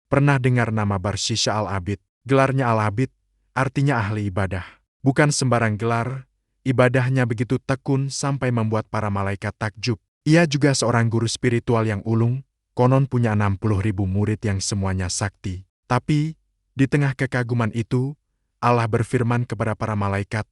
Pernah dengar nama Barsisha al-Abid? Gelarnya al-Abid, artinya ahli ibadah. Bukan sembarang gelar, ibadahnya begitu tekun sampai membuat para malaikat takjub. Ia juga seorang guru spiritual yang ulung, konon punya 60.000 murid yang semuanya sakti. Tapi, di tengah kekaguman itu, Allah berfirman kepada para malaikat,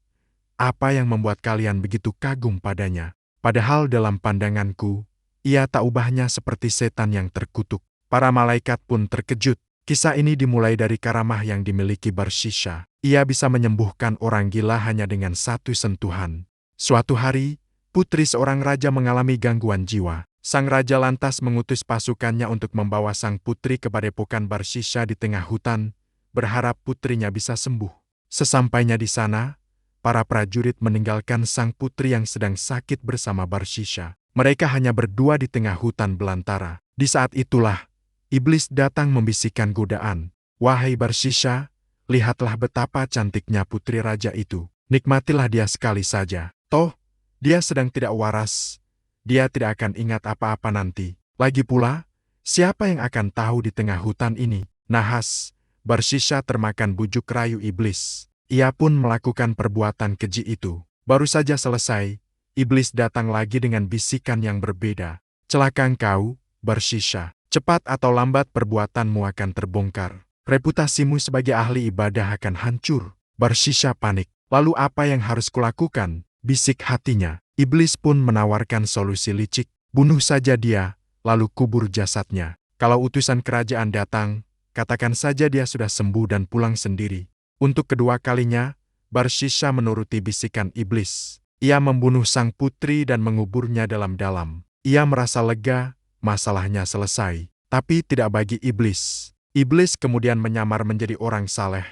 "Apa yang membuat kalian begitu kagum padanya? Padahal dalam pandanganku, ia tak ubahnya seperti setan yang terkutuk." Para malaikat pun terkejut. Kisah ini dimulai dari karamah yang dimiliki Barsisha. Ia bisa menyembuhkan orang gila hanya dengan satu sentuhan. Suatu hari, putri seorang raja mengalami gangguan jiwa. Sang raja lantas mengutus pasukannya untuk membawa sang putri ke padepokan Barsisha di tengah hutan, berharap putrinya bisa sembuh. Sesampainya di sana, para prajurit meninggalkan sang putri yang sedang sakit bersama Barsisha. Mereka hanya berdua di tengah hutan belantara. Di saat itulah, iblis datang membisikkan godaan. "Wahai Barsisha, lihatlah betapa cantiknya putri raja itu. Nikmatilah dia sekali saja. Toh, dia sedang tidak waras. Dia tidak akan ingat apa-apa nanti. Lagi pula, siapa yang akan tahu di tengah hutan ini?" Nahas, Barsisha termakan bujuk rayu iblis. Ia pun melakukan perbuatan keji itu. Baru saja selesai, iblis datang lagi dengan bisikan yang berbeda. "Celaka engkau, Barsisha. Cepat atau lambat perbuatanmu akan terbongkar. Reputasimu sebagai ahli ibadah akan hancur." Barsisha panik. "Lalu apa yang harus kulakukan?" bisik hatinya. Iblis pun menawarkan solusi licik. "Bunuh saja dia, lalu kubur jasadnya. Kalau utusan kerajaan datang, katakan saja dia sudah sembuh dan pulang sendiri." Untuk kedua kalinya, Barsisha menuruti bisikan iblis. Ia membunuh sang putri dan menguburnya dalam-dalam. Ia merasa lega, masalahnya selesai. Tapi tidak bagi iblis. Iblis kemudian menyamar menjadi orang saleh,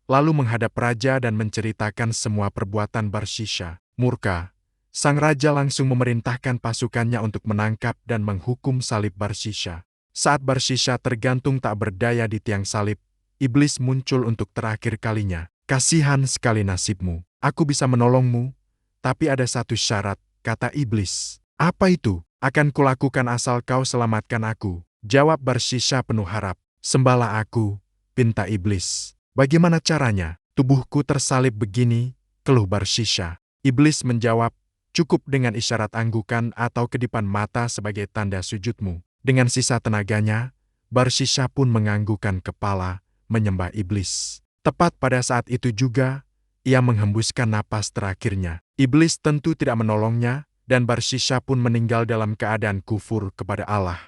lalu menghadap raja dan menceritakan semua perbuatan Barsisha. Murka, sang raja langsung memerintahkan pasukannya untuk menangkap dan menghukum salib Barsisha. Saat Barsisha tergantung tak berdaya di tiang salib, iblis muncul untuk terakhir kalinya. "Kasihan sekali nasibmu. Aku bisa menolongmu, tapi ada satu syarat," kata iblis. "Apa itu?" "Akan kulakukan asal kau selamatkan aku," jawab Barsisha penuh harap. "Sembahlah aku," pinta iblis. "Bagaimana caranya?" "Tubuhku tersalib begini," keluh Barsisha. Iblis menjawab, "Cukup dengan isyarat anggukan atau kedipan mata sebagai tanda sujudmu." Dengan sisa tenaganya, Barsisha pun menganggukkan kepala, menyembah iblis. Tepat pada saat itu juga, ia menghembuskan napas terakhirnya. Iblis tentu tidak menolongnya, dan Barsisha pun meninggal dalam keadaan kufur kepada Allah.